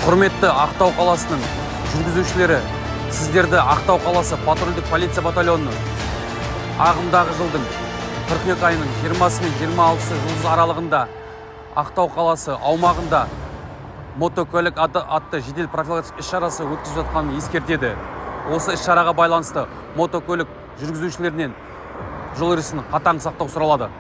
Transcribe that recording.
Құрметті Ақтау қаласының жүргізушілері, сіздерді Ақтау қаласы патрульдік полиция батальонының ағымдағы жылдың қыркүйек айының 20 мен 26 жұлдыз аралығында Ақтау қаласы аумағында мотокөлік атты жедел профилактикалық іс-шарасы өткізіп жатқанын ескертеді. Осы іс-шараға байланысты мотокөлік жүргізушілерінен жол ережесін қатаң сақтау сұралады.